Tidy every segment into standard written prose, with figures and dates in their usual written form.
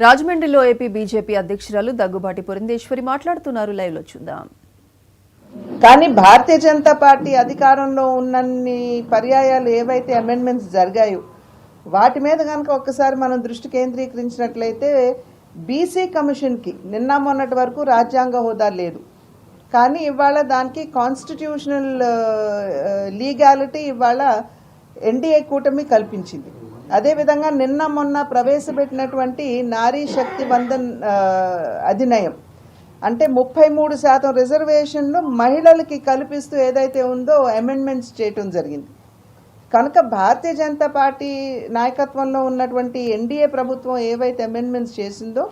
రాజమండ్రిలో AP BJP అధ్యక్షురాలు దగ్గుబాటి పురంధేశ్వరి మాట్లాడుతున్నారు. లైవ్ లో చూద్దాం. కానీ భారతీయ జనతా పార్టీ అధికారంలో ఉన్నన్ని పర్యాయాలు ఏవైతే అమెండ్మెంట్స్ జరిగాయో వాటి మీద కనుక ఒక్కసారి మనం దృష్టి కేంద్రీకరించినట్లయితే బీసీ కమిషన్కి నిన్న మొన్నటి వరకు రాజ్యాంగ హోదా లేదు, కానీ ఇవాళ దానికి కాన్స్టిట్యూషనల్ లీగాలిటీ ఇవాళ ఎన్డీఏ కూటమి కల్పించింది. అదేవిధంగా నిన్న మొన్న ప్రవేశపెట్టినటువంటి నారీ శక్తి వందన్ అధినయం అంటే 33% రిజర్వేషన్లు మహిళలకి కల్పిస్తూ ఏదైతే ఉందో అమెండ్మెంట్స్ చేయటం జరిగింది. కనుక భారతీయ జనతా పార్టీ నాయకత్వంలో ఉన్నటువంటి ఎన్డీఏ ప్రభుత్వం ఏవైతే అమెండ్మెంట్స్ చేసిందో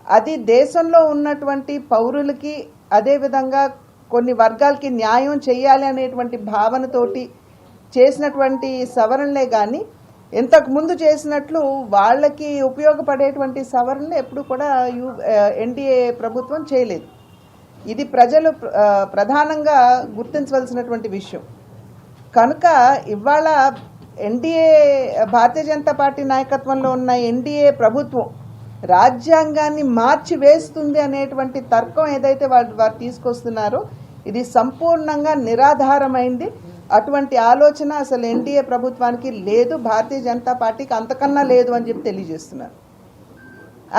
అది దేశంలో ఉన్నటువంటి పౌరులకి అదేవిధంగా కొన్ని వర్గాలకి న్యాయం చేయాలి అనేటువంటి భావనతోటి చేసినటువంటి సవరణలే కానీ ఇంతకు ముందు చేసినట్లు వాళ్ళకి ఉపయోగపడేటువంటి సవరణలు ఎప్పుడు కూడా ఎన్డీఏ ప్రభుత్వం చేయలేదు. ఇది ప్రజలు ప్రధానంగా గుర్తించవలసినటువంటి విషయం. కనుక ఇవాళ ఎన్డీఏ భారతీయ జనతా పార్టీ నాయకత్వంలో ఉన్న ఎన్డీఏ ప్రభుత్వం రాజ్యాంగాన్ని మార్చి వేస్తుంది అనేటువంటి తర్కం ఏదైతే వారు తీసుకొస్తున్నారో ఇది సంపూర్ణంగా నిరాధారమైంది. అటువంటి ఆలోచన అసలు ఎన్డీఏ ప్రభుత్వానికి లేదు, భారతీయ జనతా పార్టీకి అంతకన్నా లేదు అని చెప్పి తెలియజేస్తున్నారు.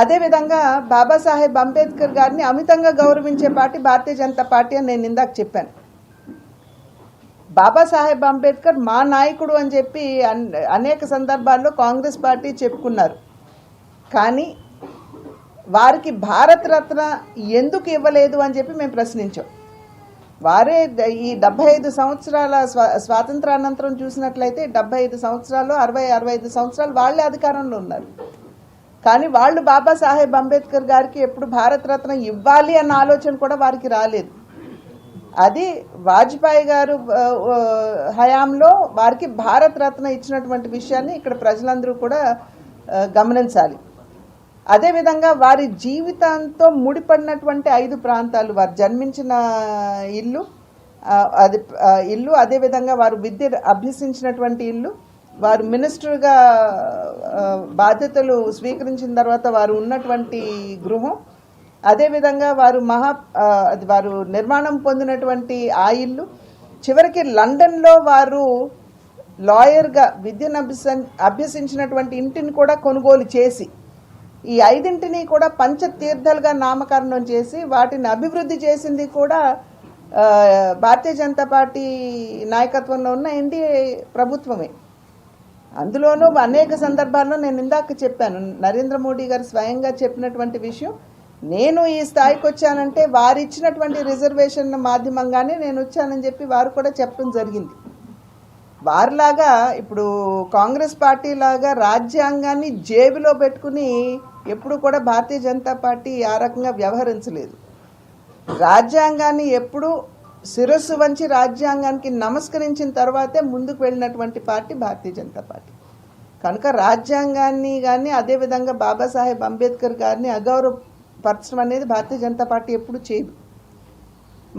అదేవిధంగా బాబాసాహెబ్ అంబేద్కర్ గారిని అమితంగా గౌరవించే పార్టీ భారతీయ జనతా పార్టీ అని నేను ఇందాక చెప్పాను. బాబాసాహెబ్ అంబేద్కర్ మా నాయకుడు అని చెప్పి అనేక సందర్భాల్లో కాంగ్రెస్ పార్టీ చెప్పుకున్నారు. కానీ వారికి భారత రత్న ఎందుకు ఇవ్వలేదు అని చెప్పి మేము ప్రశ్నించాం. వారే ఈ 75 సంవత్సరాల స్వాతంత్రానంతరం చూసినట్లయితే 75 సంవత్సరాలు 65 సంవత్సరాలు వాళ్ళే అధికారంలో ఉన్నారు. కానీ వాళ్ళు బాబాసాహెబ్ అంబేద్కర్ గారికి ఎప్పుడు భారతరత్న ఇవ్వాలి అన్న ఆలోచన కూడా వారికి రాలేదు. అది వాజ్పేయి గారు హయాంలో వారికి భారతరత్న ఇచ్చినటువంటి విషయాన్ని ఇక్కడ ప్రజలందరూ కూడా గమనించాలి. అదేవిధంగా వారి జీవితంతో ముడిపడినటువంటి 5 ప్రాంతాలు, వారు జన్మించిన ఇల్లు అదేవిధంగా వారు విద్య అభ్యసించినటువంటి ఇల్లు, వారు మినిస్టర్గా బాధ్యతలు స్వీకరించిన తర్వాత వారు ఉన్నటువంటి గృహం, అదేవిధంగా వారు నిర్మాణం పొందినటువంటి ఆ ఇల్లు, చివరికి లండన్లో వారు లాయర్గా విద్యను అభ్యసించినటువంటి ఇంటిని కూడా కొనుగోలు చేసి ఈ 5 కూడా పంచతీర్థాలుగా నామకరణం చేసి వాటిని అభివృద్ధి చేసింది కూడా భారతీయ జనతా పార్టీ నాయకత్వంలో ఉన్న ఎన్డీఏ ప్రభుత్వమే. అందులోనూ అనేక సందర్భాల్లో నేను ఇందాక చెప్పాను, నరేంద్ర మోడీ గారు స్వయంగా చెప్పినటువంటి విషయం, నేను ఈ స్థాయికి వచ్చానంటే వారు ఇచ్చినటువంటి రిజర్వేషన్ మాధ్యమంగానే నేను వచ్చానని చెప్పి వారు కూడా చెప్పడం జరిగింది. వారిలాగా ఇప్పుడు కాంగ్రెస్ పార్టీ లాగా రాజ్యాంగాన్ని జేబులో పెట్టుకుని ఎప్పుడు కూడా భారతీయ జనతా పార్టీ ఆ రకంగా వ్యవహరించలేదు. రాజ్యాంగాన్ని ఎప్పుడు శిరస్సు వంచి రాజ్యాంగానికి నమస్కరించిన తర్వాతే ముందుకు వెళ్ళినటువంటి పార్టీ భారతీయ జనతా పార్టీ. కనుక రాజ్యాంగాన్ని కానీ అదేవిధంగా బాబాసాహెబ్ అంబేద్కర్ గారిని అగౌరవపరచడం అనేది భారతీయ జనతా పార్టీ ఎప్పుడు చేయదు.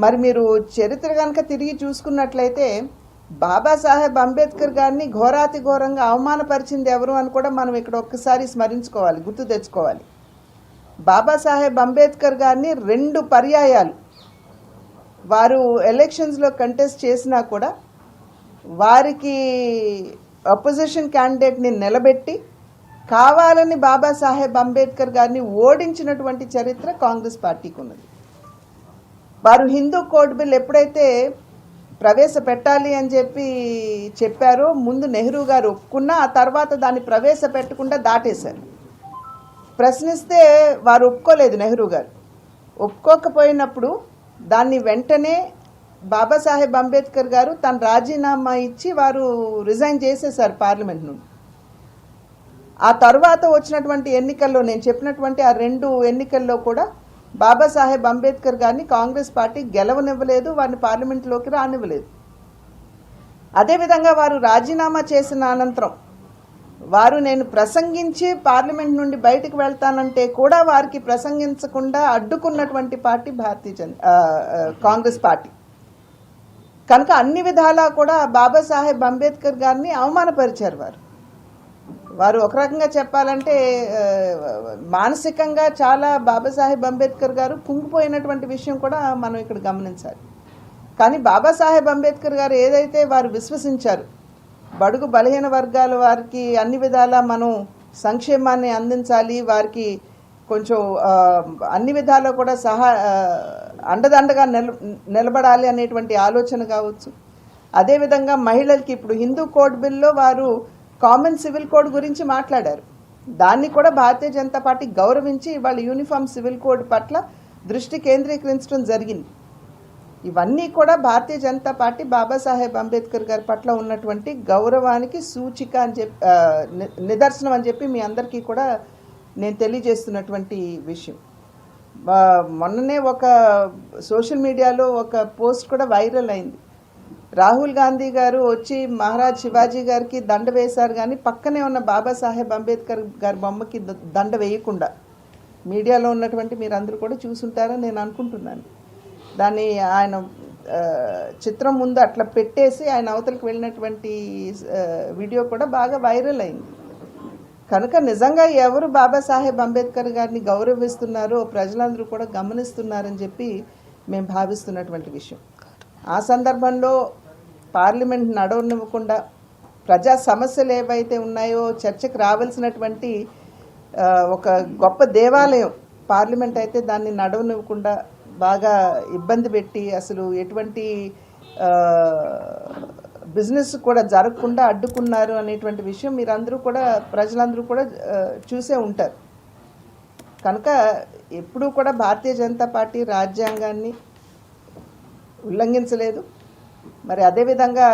మరి మీరు చరిత్ర కనుక తిరిగి చూసుకున్నట్లయితే బాబాసాహెబ్ అంబేద్కర్ గారిని ఘోరాతి ఘోరంగా అవమానపరిచింది ఎవరు అని కూడా మనం ఇక్కడ ఒక్కసారి స్మరించుకోవాలి, గుర్తు తెచ్చుకోవాలి. బాబాసాహెబ్ అంబేద్కర్ గారిని 2 పర్యాయాలు వారు ఎలక్షన్స్లో కంటెస్ట్ చేసినా కూడా వారికి అపోజిషన్ క్యాండిడేట్ని నిలబెట్టి కావాలని బాబాసాహెబ్ అంబేద్కర్ గారిని ఓడించినటువంటి చరిత్ర కాంగ్రెస్ పార్టీకి ఉన్నది. వారు హిందూ కోడ్ బిల్ ఎప్పుడైతే ప్రవేశపెట్టాలి అని చెప్పారో ముందు నెహ్రూ గారు ఒప్పుకున్నా ఆ తర్వాత దాన్ని ప్రవేశపెట్టకుండా దాటేశారు. ప్రశ్నిస్తే వారు ఒప్పుకోలేదు. నెహ్రూ గారు ఒప్పుకోకపోయినప్పుడు దాన్ని వెంటనే బాబాసాహెబ్ అంబేద్కర్ గారు తన రాజీనామా ఇచ్చి వారు రిజైన్ చేసేశారు పార్లమెంట్ నుండి. ఆ తర్వాత వచ్చినటువంటి ఎన్నికల్లో నేను చెప్పినటువంటి ఆ 2 ఎన్నికల్లో కూడా బాబాసాహెబ్ అంబేద్కర్ గారిని కాంగ్రెస్ పార్టీ గెలవనివ్వలేదు, వారిని పార్లమెంట్లోకి రానివ్వలేదు. అదేవిధంగా వారు రాజీనామా చేసిన అనంతరం వారు నేను ప్రసంగించి పార్లమెంట్ నుండి బయటకు వెళ్తానంటే కూడా వారికి ప్రసంగించకుండా అడ్డుకున్నటువంటి పార్టీ కాంగ్రెస్ పార్టీ. కనుక అన్ని విధాలా కూడా బాబాసాహెబ్ అంబేద్కర్ గారిని అవమానపరిచారు వారు ఒక రకంగా చెప్పాలంటే మానసికంగా చాలా బాబాసాహెబ్ అంబేద్కర్ గారు కుంగిపోయినటువంటి విషయం కూడా మనం ఇక్కడ గమనించాలి. కానీ బాబాసాహెబ్ అంబేద్కర్ గారు ఏదైతే వారు విశ్వసించారు, బడుగు బలహీన వర్గాల వారికి అన్ని విధాలా మనం సంక్షేమాన్ని అందించాలి, వారికి కొంచెం అన్ని విధాలా కూడా అండదండగా నిలబడాలి అనేటువంటి ఆలోచన కావచ్చు. అదేవిధంగా మహిళలకి ఇప్పుడు హిందూ కోడ్ బిల్లో వారు కామన్ సివిల్ కోడ్ గురించి మాట్లాడారు. దాన్ని కూడా భారతీయ జనతా పార్టీ గౌరవించి వాళ్ళ యూనిఫామ్ సివిల్ కోడ్ పట్ల దృష్టి కేంద్రీకరించడం జరిగింది. ఇవన్నీ కూడా భారతీయ జనతా పార్టీ బాబాసాహెబ్ అంబేద్కర్ గారి పట్ల ఉన్నటువంటి గౌరవానికి సూచిక అని చెప్పి నిదర్శనం అని చెప్పి మీ అందరికీ కూడా నేను తెలియజేస్తున్నటువంటి విషయం. మొన్ననే ఒక సోషల్ మీడియాలో ఒక పోస్ట్ కూడా వైరల్ అయింది. రాహుల్ గాంధీ గారు వచ్చి మహారాజ్ శివాజీ గారికి దండ వేశారు, కానీ పక్కనే ఉన్న బాబాసాహెబ్ అంబేద్కర్ గారి బొమ్మకి దండ వేయకుండా. మీడియాలో ఉన్నటువంటి మీరు అందరూ కూడా చూసుంటారని నేను అనుకుంటున్నాను. దాన్ని ఆయన చిత్రం ముందు అట్లా పెట్టేసి ఆయన అవతలకు వెళ్ళినటువంటి వీడియో కూడా బాగా వైరల్ అయింది. కనుక నిజంగా ఎవరు బాబాసాహెబ్ అంబేద్కర్ గారిని గౌరవిస్తున్నారో ప్రజలందరూ కూడా గమనిస్తున్నారని చెప్పి మేము భావిస్తున్నటువంటి విషయం. ఆ సందర్భంలో పార్లమెంట్ నడవనివ్వకుండా ప్రజా సమస్యలు ఏవైతే ఉన్నాయో చర్చకు రావాల్సినటువంటి ఒక గొప్ప దేవాలయం పార్లమెంట్ అయితే దాన్ని నడవనివ్వకుండా బాగా ఇబ్బంది పెట్టి అసలు ఎటువంటి బిజినెస్ కూడా జరగకుండా అడ్డుకున్నారు అనేటువంటి విషయం మీరందరూ కూడా ప్రజలందరూ కూడా చూసే ఉంటారు. కనుక ఎప్పుడూ కూడా భారతీయ జనతా పార్టీ రాజ్యాంగాన్ని ఉల్లంఘించలేదు. మరి అదేవిధంగా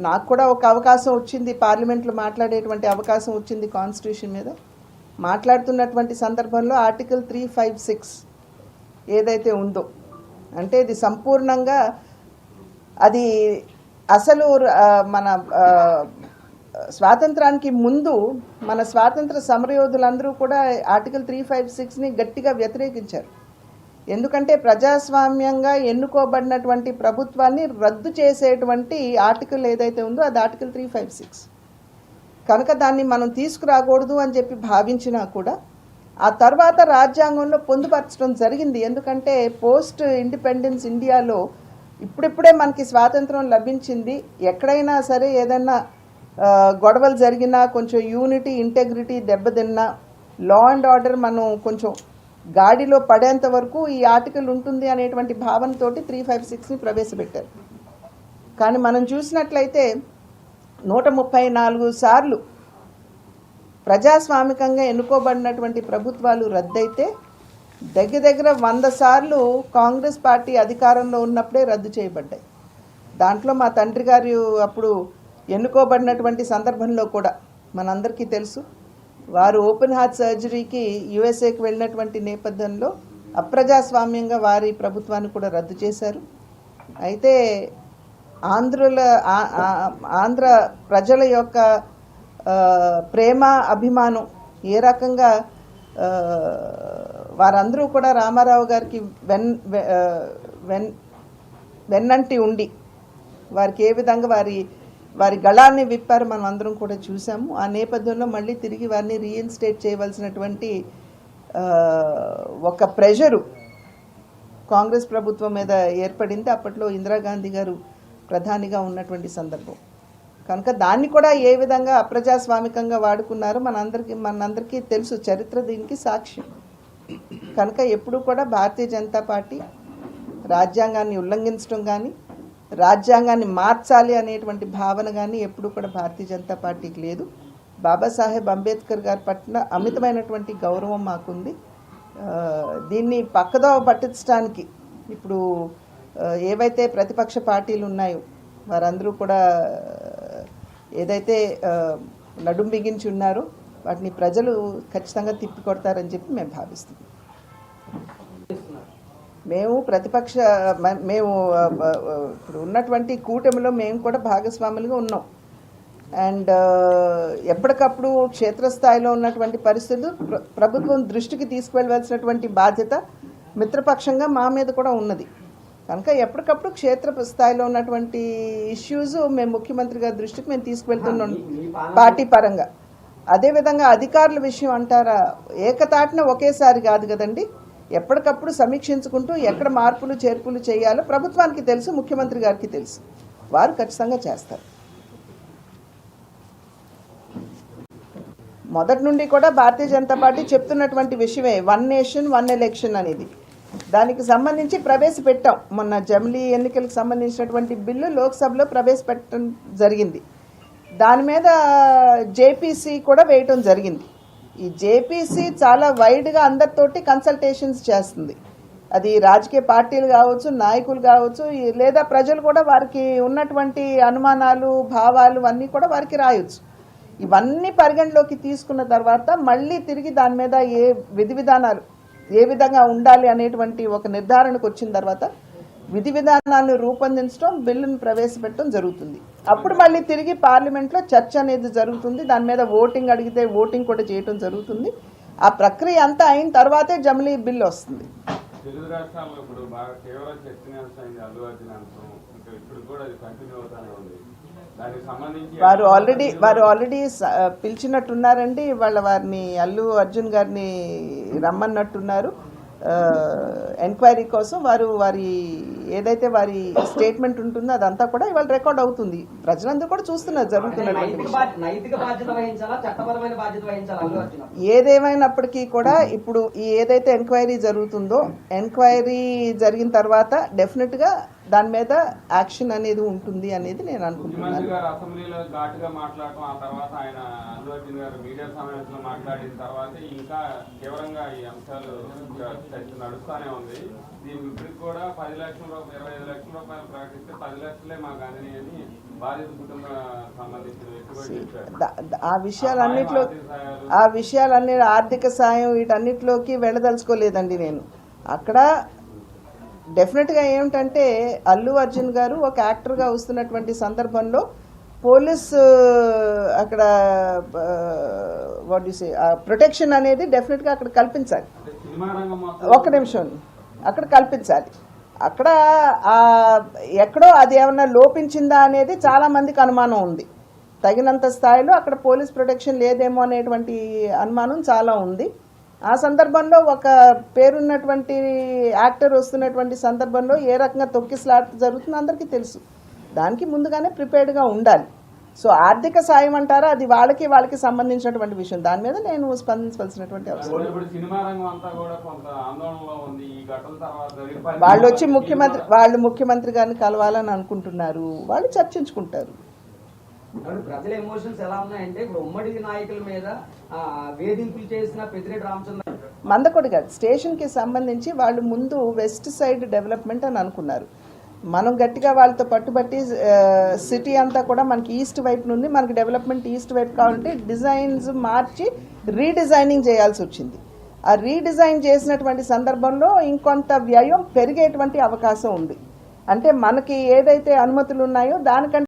నాకు కూడా ఒక అవకాశం వచ్చింది, పార్లమెంట్లో మాట్లాడేటువంటి అవకాశం వచ్చింది కాన్స్టిట్యూషన్ మీద. మాట్లాడుతున్నటువంటి సందర్భంలో ఆర్టికల్ 356 ఏదైతే ఉందో అంటే ఇది సంపూర్ణంగా అది అసలు మన స్వాతంత్రానికి ముందు మన స్వాతంత్ర సమరయోధులందరూ కూడా ఆర్టికల్ 356ని గట్టిగా వ్యతిరేకించారు. ఎందుకంటే ప్రజాస్వామ్యంగా ఎన్నుకోబడినటువంటి ప్రభుత్వాన్ని రద్దు చేసేటువంటి ఆర్టికల్ ఏదైతే ఉందో అది ఆర్టికల్ 356. కనుక దాన్ని మనం తీసుకురాకూడదు అని చెప్పి భావించినా కూడా ఆ తర్వాత రాజ్యాంగంలో పొందుపరచడం జరిగింది. ఎందుకంటే పోస్ట్ ఇండిపెండెన్స్ ఇండియాలో ఇప్పుడిప్పుడే మనకి స్వాతంత్రం లభించింది. ఎక్కడైనా సరే ఏదైనా గొడవలు జరిగినా, కొంచెం యూనిటీ ఇంటెగ్రిటీ దెబ్బతిన్నా, లా అండ్ ఆర్డర్ మనం కొంచెం గాడిలో పడేంత వరకు ఈ ఆర్టికల్ ఉంటుంది అనేటువంటి భావనతోటి 356ని ప్రవేశపెట్టారు. కానీ మనం చూసినట్లయితే 134 సార్లు ప్రజాస్వామికంగా ఎన్నుకోబడినటువంటి ప్రభుత్వాలు రద్దయితే దగ్గర 100 సార్లు కాంగ్రెస్ పార్టీ అధికారంలో ఉన్నప్పుడే రద్దు చేయబడ్డాయి. దాంట్లో మా తండ్రి గారు అప్పుడు ఎన్నుకోబడినటువంటి సందర్భంలో కూడా మనందరికీ తెలుసు, వారు ఓపెన్ హార్ట్ సర్జరీకి యుఎస్ఏకి వెళ్ళినటువంటి నేపథ్యంలో అప్రజాస్వామ్యంగా వారి ప్రభుత్వాన్ని కూడా రద్దు చేశారు. అయితే ఆంధ్ర ప్రజల యొక్క ప్రేమ అభిమానం ఏ రకంగా వారందరూ కూడా రామారావు గారికి వెన్నంటి ఉండి వారికి ఏ విధంగా వారి గళాన్ని విప్పారు మనం అందరం కూడా చూసాము. ఆ నేపథ్యంలో మళ్ళీ తిరిగి వారిని రీఇన్స్టేట్ చేయవలసినటువంటి ఒక ప్రెషరు కాంగ్రెస్ ప్రభుత్వం మీద ఏర్పడింది. అప్పట్లో ఇందిరాగాంధీ గారు ప్రధానిగా ఉన్నటువంటి సందర్భం. కనుక దాన్ని కూడా ఏ విధంగా అప్రజాస్వామికంగా వాడుకున్నారో మనందరికీ తెలుసు, చరిత్ర దీనికి సాక్ష్యం. కనుక ఎప్పుడూ కూడా భారతీయ జనతా పార్టీ రాజ్యాంగాన్ని ఉల్లంఘించడం కానీ, రాజ్యాంగాన్ని మార్చాలి అనేటువంటి భావన కానీ ఎప్పుడూ కూడా భారతీయ జనతా పార్టీకి లేదు. బాబాసాహెబ్ అంబేద్కర్ గారి పట్ల అమితమైనటువంటి గౌరవం మాకుంది. దీన్ని పక్కదోవ పట్టించడానికి ఇప్పుడు ఏవైతే ప్రతిపక్ష పార్టీలు ఉన్నాయో వారందరూ కూడా ఏదైతే నడుం బిగించి ఉన్నారో వాటిని ప్రజలు ఖచ్చితంగా తిప్పికొడతారని చెప్పి మేము భావిస్తున్నాం. మేము ఇప్పుడు ఉన్నటువంటి కూటమిలో మేము కూడా భాగస్వాములుగా ఉన్నాం. అండ్ ఎప్పటికప్పుడు క్షేత్రస్థాయిలో ఉన్నటువంటి పరిస్థితులు ప్రభుత్వం దృష్టికి తీసుకువెళ్ళవలసినటువంటి బాధ్యత మిత్రపక్షంగా మా మీద కూడా ఉన్నది. కనుక ఎప్పటికప్పుడు క్షేత్ర స్థాయిలో ఉన్నటువంటి ఇష్యూస్ మేము ముఖ్యమంత్రి గారి దృష్టికి మేము తీసుకువెళ్తున్నాం పార్టీ పరంగా. అదేవిధంగా అధికారుల విషయం అంటారా, ఏకతాటిన ఒకేసారి కాదు కదండి, ఎప్పటికప్పుడు సమీక్షించుకుంటూ ఎక్కడ మార్పులు చేర్పులు చేయాలో ప్రభుత్వానికి తెలుసు, ముఖ్యమంత్రి గారికి తెలుసు, వారు ఖచ్చితంగా చేస్తారు. మొదటి నుండి కూడా భారతీయ జనతా పార్టీ చెప్తున్నటువంటి విషయమే 1 నేషన్ 1 ఎలక్షన్ అనేది. దానికి సంబంధించి ప్రవేశపెట్టాం. మొన్న జమిలీ ఎన్నికలకు సంబంధించినటువంటి బిల్లు లోక్సభలో ప్రవేశపెట్టడం జరిగింది. దాని మీద జేపీసీ కూడా వేయటం జరిగింది. ఈ జేపీసీ చాలా వైడ్గా అందరితోటి కన్సల్టేషన్స్ చేస్తుంది. అది రాజకీయ పార్టీలు కావచ్చు, నాయకులు కావచ్చు, లేదా ప్రజలు కూడా వారికి ఉన్నటువంటి అనుమానాలు, భావాలు అన్నీ కూడా వారికి రాయొచ్చు. ఇవన్నీ పరిగణలోకి తీసుకున్న తర్వాత మళ్ళీ తిరిగి దాని మీద ఏ విధి విధానాలు ఏ విధంగా ఉండాలి అనేటువంటి ఒక నిర్ధారణకు వచ్చిన తర్వాత విధి విధానాలను రూపొందించడం, బిల్లును ప్రవేశపెట్టడం జరుగుతుంది. అప్పుడు మళ్ళీ తిరిగి పార్లమెంట్లో చర్చ అనేది జరుగుతుంది. దాని మీద ఓటింగ్ అడిగితే ఓటింగ్ కూడా చేయడం జరుగుతుంది. ఆ ప్రక్రియ అంతా అయిన తర్వాతే జమిలీ బిల్లు వస్తుంది. తెలుగు రాష్ట్రాల్లో ఇప్పుడు బాగా తీవ్ర చర్చనీయాంశమైంది అల్లు అర్జున్ అంశం. ఇంకా ఇప్పుడు కూడా అది కంటిన్యూ అవుతానే ఉంది. దానికి సంబంధించి వారు ఆల్రెడీ పిలిచినట్టున్నారండి. వాళ్ళ వారిని అల్లు అర్జున్ గారిని రమ్మన్నట్టున్నారు ఎంక్వైరీ కోసం. వారి ఏదైతే వారి స్టేట్మెంట్ ఉంటుందో అదంతా కూడా ఇవాళ రికార్డ్ అవుతుంది. ప్రజలందరూ కూడా చూస్తున్నారు జరుగుతున్నటువంటి ఏదేమైనప్పటికీ కూడా ఇప్పుడు ఈ ఏదైతే ఎంక్వైరీ జరుగుతుందో, ఎంక్వైరీ జరిగిన తర్వాత డెఫినెట్ గా దాని మీద యాక్షన్ అనేది ఉంటుంది అనేది నేను అనుకుంటున్నాను. అసెంబ్లీలో ఘాటుగా మాట్లాడటం, ఆ తర్వాత ఆయన అల్లు అర్జున్ గారు మీడియా సమావేశంలో మాట్లాడిన తర్వాత ఇంకా తీవ్రంగా ఈ అంశాలు చర్చ నడుస్తూనే ఉంది. దీనికి ఇప్పటికి కూడా 10 లక్షల రూపాయలు 25 లక్షల రూపాయలు ప్రకటిస్తే 10 లక్షలే మాకు అందిని అని బాధిత కుటుంబ సంబంధించిన వ్యక్తి చెప్పారు. ఆ విషయాలన్నీ ఆర్థిక సాయం వీటన్నిటిలోకి వెళ్ళదలుచుకోలేదండి నేను. అక్కడ డెఫినెట్గా ఏమిటంటే అల్లు అర్జున్ గారు ఒక యాక్టర్గా వస్తున్నటువంటి సందర్భంలో పోలీసు అక్కడ ప్రొటెక్షన్ అనేది డెఫినెట్గా అక్కడ కల్పించాలి. ఒక్క నిమిషం, అక్కడ కల్పించాలి. అక్కడ ఎక్కడో అది ఏమన్నా లోపించిందా అనేది చాలా మందికి అనుమానం ఉంది. తగినంత స్థాయిలో అక్కడ పోలీస్ ప్రొటెక్షన్ లేదేమో అనేటువంటి అనుమానం చాలా ఉంది. ఆ సందర్భంలో ఒక పేరున్నటువంటి యాక్టర్ వస్తున్నటువంటి సందర్భంలో ఏ రకంగా తొక్కిసలాట జరుగుతుందో అందరికీ తెలుసు. దానికి ముందుగానే ప్రిపేర్డ్గా ఉండాలి. సో ఆర్థిక సాయం అంటారా, అది వాళ్ళకి సంబంధించినటువంటి విషయం. దాని మీద నేను స్పందించవలసినటువంటి అవసరం. వాళ్ళు వచ్చి ముఖ్యమంత్రి గారిని కలవాలని అనుకుంటున్నారు. వాళ్ళు చర్చించుకుంటారు. ప్రజల ఎమోషన్స్ ఎలా ఉన్నాయంటే ఇప్పుడు ఉమ్మడి నాయకుల మీద వేధింపులు చేసిన పెద్దిరెడ్డి రామచంద్ర మందకొడి గారు స్టేషన్కి సంబంధించి వాళ్ళు ముందు వెస్ట్ సైడ్ డెవలప్మెంట్ అని అనుకున్నారు. మనం గట్టిగా వాళ్ళతో పట్టుబట్టి సిటీ అంతా కూడా మనకి ఈస్ట్ వైపు నుండి మనకి డెవలప్మెంట్ ఈస్ట్ వైపు కావాలంటే డిజైన్స్ మార్చి రీడిజైనింగ్ చేయాల్సి వచ్చింది. ఆ రీడిజైన్ చేసినటువంటి సందర్భంలో ఇంకొంత వ్యయం పెరిగేటువంటి అవకాశం ఉంది. అంటే మనకి ఏదైతే అనుమతులు ఉన్నాయో దానికంటే